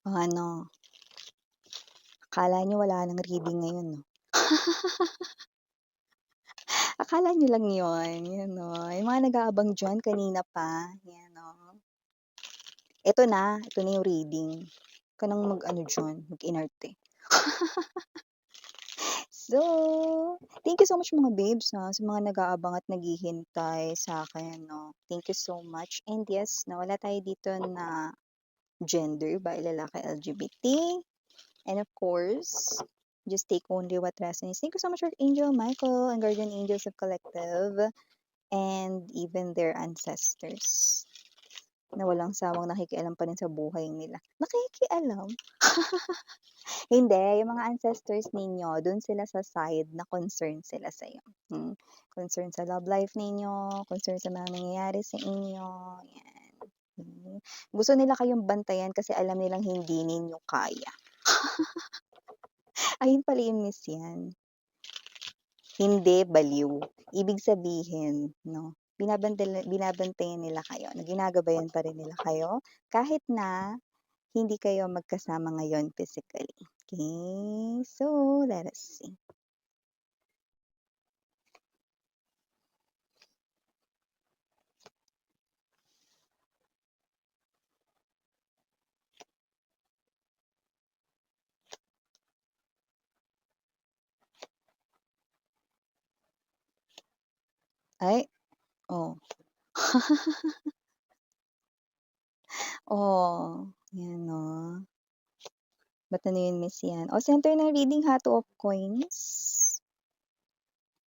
O ano, akala niyo wala ng reading ngayon 'no? Akala niyo lang 'yun, 'yun 'no, yung mga nag-aabang diyan kanina pa, 'yan 'no. Ito na yung reading, 'wag ka ng mag-ano diyan, mag-inarte. So, thank you so much mga babes, sa mga nag-aabang at naghihintay sa'kin 'no. Thank you so much and yes 'no, wala tayo dito na gender, babae, lalaki, LGBT. And of course, just take only what resonates. Thank you so much, Archangel Michael and Guardian Angels of Collective and even their ancestors na walang sawang nakikialam pa rin sa buhay nila. Nakikialam? Hindi, yung mga ancestors ninyo, dun sila sa side na concerned sila sa'yo. Concerned sa love life ninyo, concerned sa mga nangyayari sa inyo, yan. Gusto nila kayong bantayan kasi alam nilang hindi ninyo kaya. Ayun pala yung miss yan. Hindi baliw. Ibig sabihin 'no, binabantayan nila kayo na ginagabayan pa rin nila kayo kahit na hindi kayo magkasama ngayon physically. Okay, so let us see. Ay, oh. Oh, 'yan 'no. Ba't ano yun miss 'yan? Oh, center ng reading ha, Two of Coins.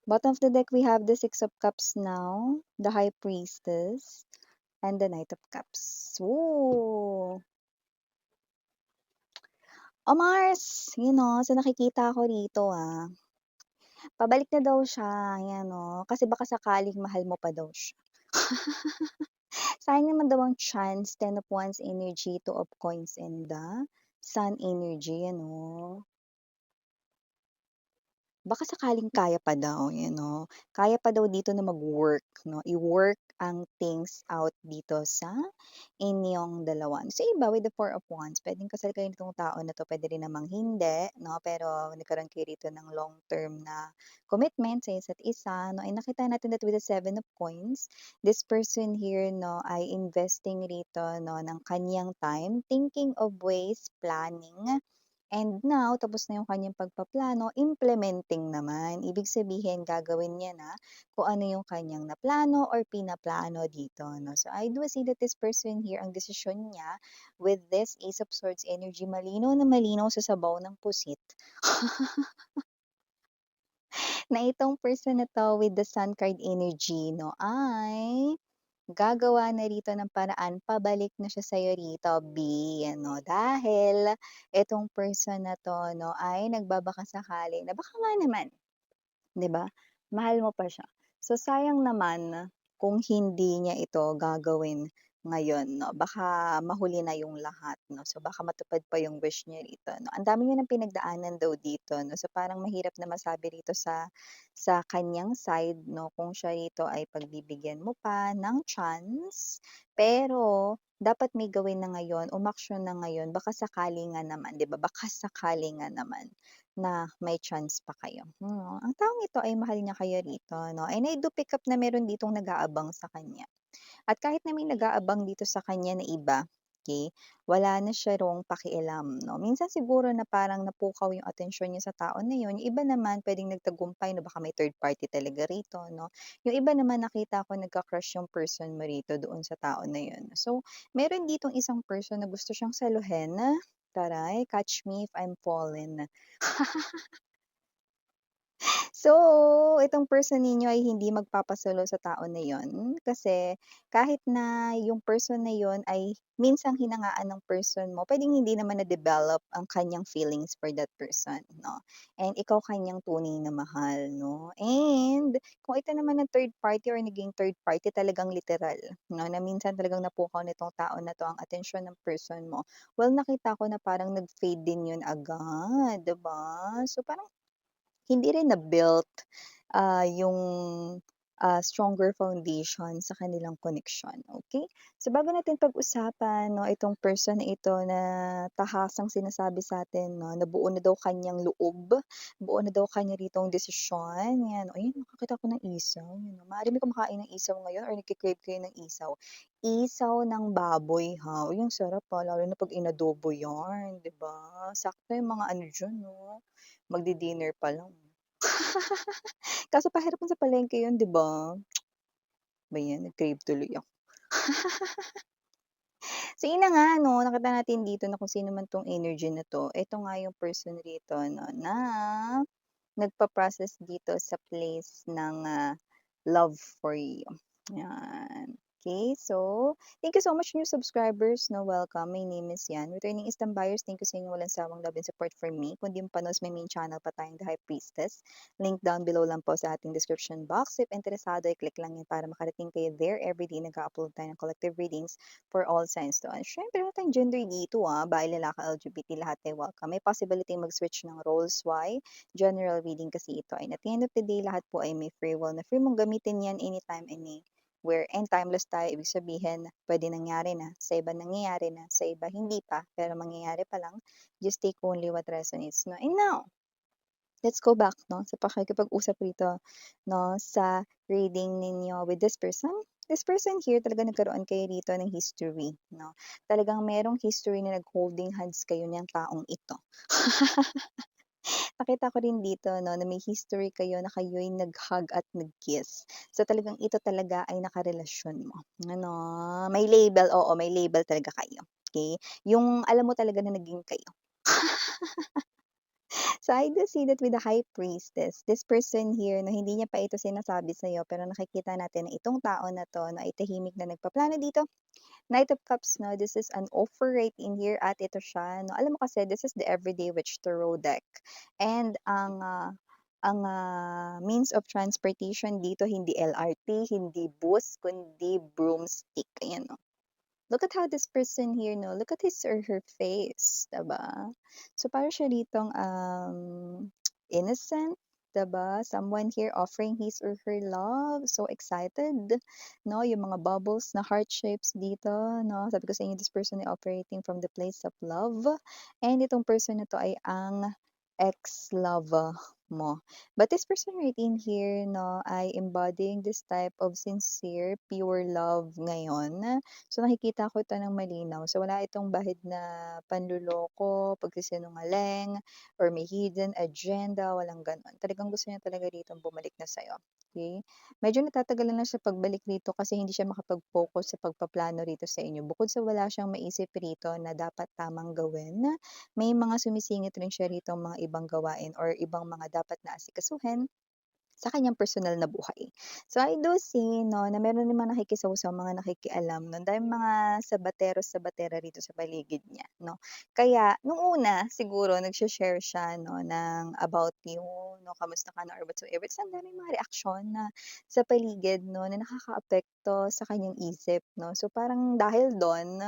Bottom of the deck, we have the Six of Cups now, the High Priestess, and the Knight of Cups. Ooh. Oh, Mars, yun 'no, sa nakikita ko rito, pabalik na daw siya, ayan 'no, kasi baka sakaling mahal mo pa daw siya. Sayang naman daw ang chance, Ten of Wands energy, Two of Coins, and the Sun energy, ano. Baka sakaling kaya pa daw, you know, kaya pa daw dito na mag-work 'no, i-work ang things out dito sa inyong dalawa. Sa iba with the Four of Wands, puwedeng kasal kayo nitong tao na 'to, puwede rin namang hindi 'no, pero nagkaroon kayo rito ng long term na commitment sa isa't isa 'no, and nakita natin that with the Seven of Coins, this person here 'no, ay investing rito 'no ng kaniyang time, thinking of ways, planning. And now, tapos na yung kanyang pagpaplano, implementing naman. Ibig sabihin, gagawin niya na kung ano yung kanyang naplano or pinaplano dito. No? So, I do see that this person here, ang desisyon niya with this Ace of Swords energy, malinaw na malinaw sa sabaw ng pusit, na itong person na to with the Sun card energy, no, ay gagawa na rito ng paraan, pabalik na siya sa'yo rito, B, ano, dahil itong person na 'to 'no, ay nagbabakasakali na baka nga naman, 'di ba, mahal mo pa siya. So, sayang naman kung hindi niya ito gagawin ngayon 'no, baka mahuli na yung lahat 'no, so baka matupad pa yung wish niya rito 'no. Ang dami niya ng pinagdaanan daw dito 'no, so parang mahirap na masabi rito sa kaniyang side 'no, kung siya rito ay pagbibigyan mo pa ng chance, pero dapat may gawin na ngayon, umaksyon na ngayon, baka sakali nga naman 'di ba, baka sakali nga naman na may chance pa kayo, ang taong ito ay mahal niya kayo rito 'no, and I do pick up na meron ditong nag-aabang sa kanya. At kahit na may nag-aabang dito sa kanya na iba, okey, wala na siya rong pakialam 'no. Minsan siguro na parang napukaw yung atensyon niya sa tao na yun, yung iba naman puwedeng nagtagumpay 'no, baka may third party talaga rito 'no. Yung iba naman nakita ko nagka-crush yung person mo rito doon sa tao na yun. So, meron ditong isang person na gusto siyang saluhin, taray, catch me if I'm fallen. So, itong person ninyo ay hindi magpapasolo sa tao na yon kasi kahit na yung person na yon ay minsang hinangaan ng person mo, puwedeng hindi naman na-develop ang kanyang feelings for that person 'no, and ikaw kanyang tunay na mahal 'no. And kung ito naman ang third party or naging third party talagang literal 'no, na minsan talagang napukaw nitong tao na 'to ang atensyon ng person mo, well nakita ko na parang nag-fade din yun agad, 'di ba? So, parang hindi rin na-built, yung stronger foundation sa kanilang koneksyon, okay? So, bago natin pag-usapan 'no, itong person na ito na tahasang sinasabi sa'tin 'no, na buo na daw kaniyang loob, buo na daw kanya ritong desisyon, 'yan. Ayun, nakakita ako ng isaw, 'yun 'no. Maaari may kumakain ng isaw ngayon or nagke-crave kayo ng isaw. Isaw ng baboy ha, uy ang sarap lalo na 'pag inadobo 'yan, 'di ba? Sakto yung mga ano diyan 'no, magdi-dinner pa lang. Kaso pahirapan sa palengke 'yun, 'di ba? Ba 'yan, nag-crave tuloy ako. So, yun na nga 'no, nakita natin dito na kung sino man 'tong energy na 'to, eto nga yung person rito 'no, na nagpa-process dito sa place ng, love for you, 'yan. Okay, so thank you so much new subscribers 'no, welcome. My name is Yan. Returning instant buyers, thank you sa inyong walang sawang love and support for me. Kung di mo pa knows, may main channel pa tayong The High Priestess. Link down below lang po sa ating description box. If interesado, i-click lang yan para makarating kayo there. Everyday nag-upload tayo ng collective readings for all signs to. And syempre, wala tayong gender dito bahay, lalaki, LGBT, lahat ay welcome. May possibility mag-switch ng roles. Why? General reading kasi ito ay at the end of the day, lahat po ay may free will na free mong gamitin yan anytime, anywhere, and timeless tayo. Ibig sabihin, pwede nangyari na, sa iba nangyayari na, sa iba hindi pa, pero mangyayari pa lang. Just take only what resonates, no? And now, let's go back, no, sa pakikipag-usap rito, no, sa reading ninyo with this person. This person here, talaga nagkaroon kayo rito ng history, no? Talagang merong history na nag-holding hands kayo niyang taong ito. Nakita ko rin dito 'no, na may history kayo na kayo'y nag-hug at nag-kiss. So, talagang ito talaga ay nakarelasyon mo, ano. May label, oo, may label talaga kayo, okey? Yung alam mo talaga na naging kayo. So, I do see that with the High Priestess, this person here na hindi niya pa ito sinasabi sa'yo pero nakikita natin na itong tao na 'to na ay tahimik na nagpaplano dito. Knight of Cups 'no, this is an offer right in here at ito siya 'no. Alam mo kasi this is the Everyday Witch Tarot deck and ang means of transportation dito hindi LRT, hindi bus, kundi broomstick, ayan 'no. Look at how this person here 'no, look at his or her face, 'di ba? So, para siya ditong, innocent, 'di ba? Someone here offering his or her love, so excited, 'no? Yung mga bubbles na heart shapes dito, 'no? Sabi ko sa inyo, this person ay operating from the place of love, and itong person na 'to ay ang ex-lover mo. But this person right in here 'no, ay embodying this type of sincere, pure love ngayon. So, nakikita ko ito ng malinaw. So, wala itong bahid na panloloko, pagsisinungaling, or may hidden agenda, walang gano'n. Talagang gusto niya talaga ditong bumalik na sa'yo, okey? Medyo natatagalan lang siya pagbalik rito kasi hindi siya makapag-focus sa pagpaplano rito sa inyo. Bukod sa wala siyang maisip rito na dapat tamang gawin, may mga sumisingit rin siya ritong mga ibang gawain or ibang mga dapat na asikasuhin sa kanyang personal na buhay. So, I do see 'no, na meron namang nakikisawsaw, mga nakikialam 'no, dahil mga sabatero-sabatera rito sa paligid niya 'no. Kaya nung una siguro nagshe-share siya 'no ng about you 'no, kamusta ka na or whatsoever, ta's ang daming mga reaksyon na sa paligid 'no, na nakakaapekto sa kanyang isip 'no. So, parang dahil dun,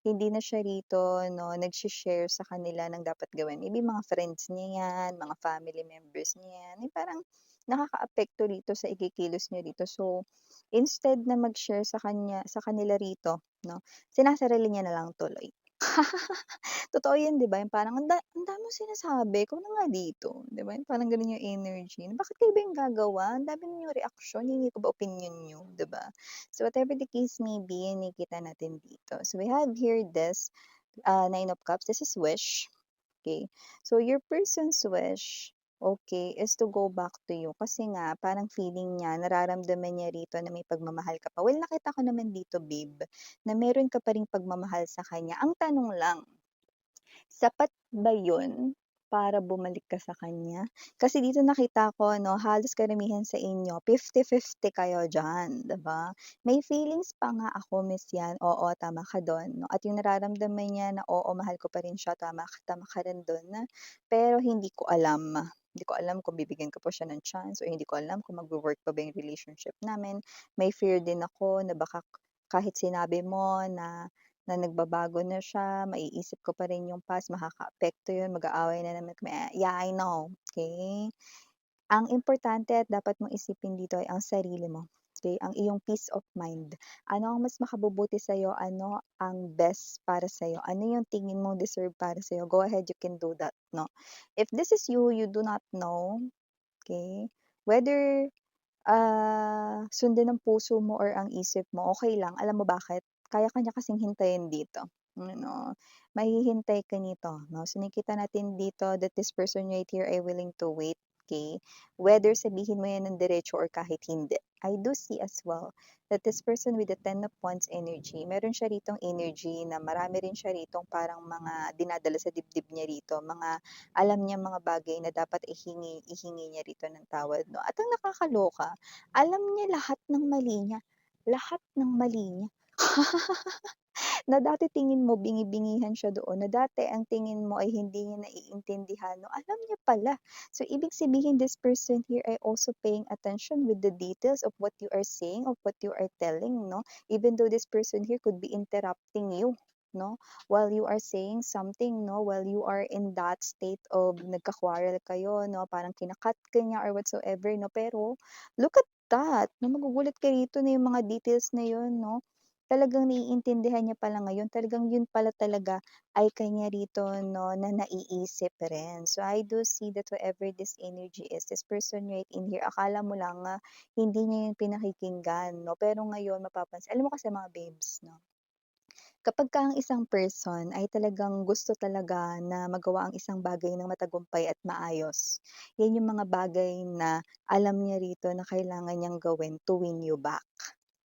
hindi na siya rito 'no, nagshe-share sa kanila ng dapat gawin. Maybe mga friends niya 'yan, mga family members niya 'yan, yung parang nakakaapekto rito sa ikikilos niyo rito. So, instead na mag-share sa kanila rito 'no, sinasarili niya na lang tuloy. Totoo 'yan 'di ba, yung parang ang dami mong sinasabi, ikaw na nga dito, 'di ba, yung parang gano'n yung energy. Bakit kayo ba yung gagawa, ang dami ninyong reaksyon, hingi ko ba opinyon niyo, 'di ba? So, whatever the case may be, nakikita natin dito. So, we have here this, Nine of Cups, this is wish. Okay. So, your person's wish, okay, is to go back to you. Kasi nga, parang feeling niya, nararamdaman niya rito na may pagmamahal ka pa. Well, nakita ko naman dito, babe, na meron ka pa ring pagmamahal sa kanya. Ang tanong lang, sapat ba yun para bumalik ka sa kanya? Kasi dito nakita ko 'no, halos karamihan sa inyo 50-50 kayo diyan, 'di ba? May feelings pa nga ako, Miss Yan, oo, tama ka dun 'no, at yung nararamdaman niya na, oo, mahal ko pa rin siya, tama ka rin dun, pero hindi ko alam. Hindi ko alam kung bibigyan ko pa siya ng chance or hindi ko alam kung magwo-work pa ba yung relationship namin. May fear din ako na baka kahit sinabi mo na nagbabago na siya, maiisip ko pa rin yung past, makakaapekto yun, mag-aaway na naman kami. Yeah, I know, okay. Ang importante at dapat mong isipin dito ay ang sarili mo, okey, ang iyong peace of mind. Ano ang mas makabubuti sa'yo, ano ang best para sa'yo, ano yung tingin mo deserve para sa'yo, go ahead, you can do that 'no. If this is you, you do not know, okey, whether sundin ng puso mo or ang isip mo, okey lang. Alam mo bakit? Kaya ka niya kasing hintayin dito, ano, mahihintay ka nito 'no. So, nakikita natin dito that this person right here ay willing to wait, okey? Whether sabihin mo 'yan ng diretso or kahit hindi. I do see as well that this person with the Ten of Wands energy, meron siya ritong energy na marami rin siya ritong parang mga dinadala sa dibdib niya rito, mga alam niya mga bagay na dapat ihingi niya rito ng tawad 'no. At ang nakakaloka, alam niya lahat ng mali niya. Na dati tingin mo bingi-bingihan siya doon, na dati ang tingin mo ay hindi niya naiintindihan 'no, alam niya pala. So, ibig sabihin this person here ay also paying attention with the details of what you are saying, of what you are telling 'no, even though this person here could be interrupting you 'no, while you are saying something 'no, while you are in that state of nagka-quarrel kayo 'no, parang kina-cut ka niya or whatsoever 'no, pero look at that 'no, magugulat ka rito na yung mga details na yun 'no, talagang naiintindihan niya pala ngayon, talagang yun pala talaga ay kanya rito 'no, na naiisip rin. So, I do see that whoever this energy is, this person right in here, akala mo lang, hindi niya yun pinakikinggan 'no, pero ngayon mapapansin alam mo kasi mga babes 'no, kapagka ang isang person ay talagang gusto talaga na magawa ang isang bagay ng matagumpay at maayos, yan yung mga bagay na alam niya rito na kailangan niyang gawin to win you back.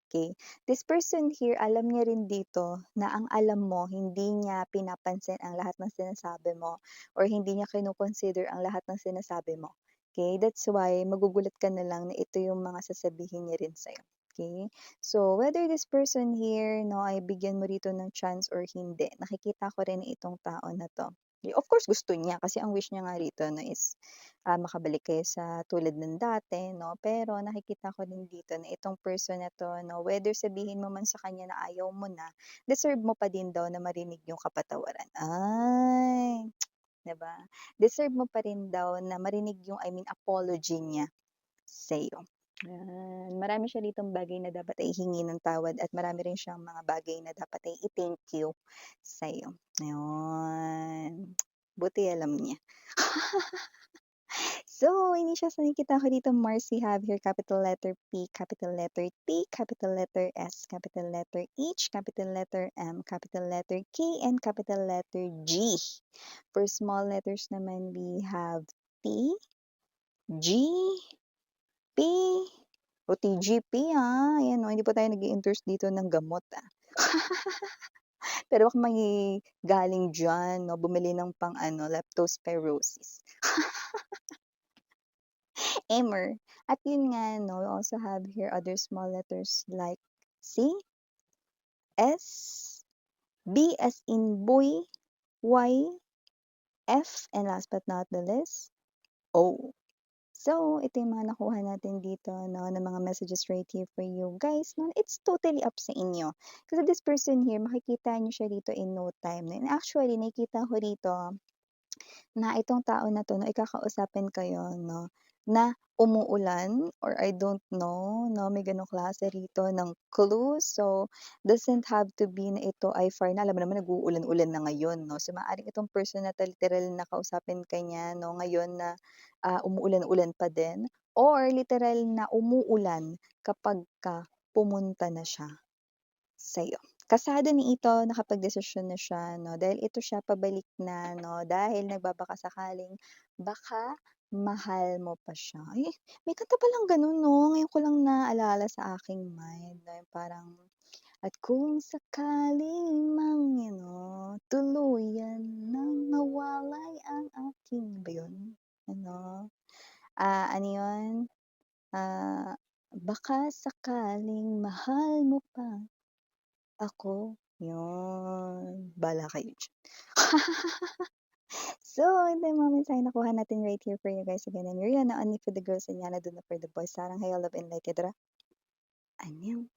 Okay, this person here alam niya rin dito na ang alam mo hindi niya pinapansin ang lahat ng sinasabi mo or hindi niya kino-consider ang lahat ng sinasabi mo, okay. That's why magugulat ka na lang na ito yung mga sasabihin niya rin sa'yo, okay. So, whether this person here 'no, ay bigyan mo rito ng chance or hindi, nakikita ko rin na itong tao na 'to, of course gusto niya kasi ang wish niya nga rito 'no is makabalik kayo sa tulad ng dati 'no. Pero nakikita ko din dito na itong person na 'to 'no, whether sabihin mo man sa kanya na ayaw mo na, deserve mo pa din daw na marinig yung kapatawaran. Ay, 'di ba? Deserve mo pa rin daw na marinig yung I mean apology niya sa'yo. Yan, marami siya ditong bagay na dapat ay hingi ng tawad at marami rin siyang mga bagay na dapat ay i-thank you sa'yo, ayun. Buti alam niya. So, initials na nakikita ko dito, Marcy, have here capital letter P, capital letter T, capital letter S, capital letter H, capital letter M, capital letter K, and capital letter G. For small letters naman, we have T, G, P, o TGP ayan o, hindi po tayo nag-i-endorse dito ng gamot Pero baka may galing diyan 'no, bumili ng pang-ano, leptospirosis. Emer. At yun nga 'no, we also have here other small letters like C, S, B as in boy, Y, F, and last but not the least, O. So, ito yung mga nakuha natin dito 'no, na mga messages right here for you guys 'no. It's totally up sa inyo. Kasi this person here makikita niyo siya dito in no time 'no, and actually nakikita ko rito na itong tao na 'to 'no, ay kakausapin kayo 'no, na umuulan or I don't know 'no, may gano'ng klase rito ng clue. So, doesn't have to be na ito ay far na, alam mo naman nag-uulan-ulan na ngayon 'no. So, maaaring itong person na 'to literal na kausapin ka niya 'no, ngayon na, umuulan-ulan pa din or literal na umuulan kapagka pumunta na siya sa'yo. Kasado ni ito, nakapagdesisyon na siya 'no, dahil ito siya pabalik na 'no, dahil nagbabaka-sakaling baka mahal mo pa siya. Ay, may kanta palang gano'n 'no, ngayon ko lang naalala sa aking mind na yung parang, at kung sakaling mang tuluyan ng mawalay ang aking ba yun? Ano, ano yun, baka sakaling mahal mo pa ako, yun. Bahala kayo diyan. So, ito yung mga mensahe nakuha natin right here for you guys again, and Rihanna only for the girls and Yana dun na for the boys. Sarang hayo, love and light, ya, annyeong.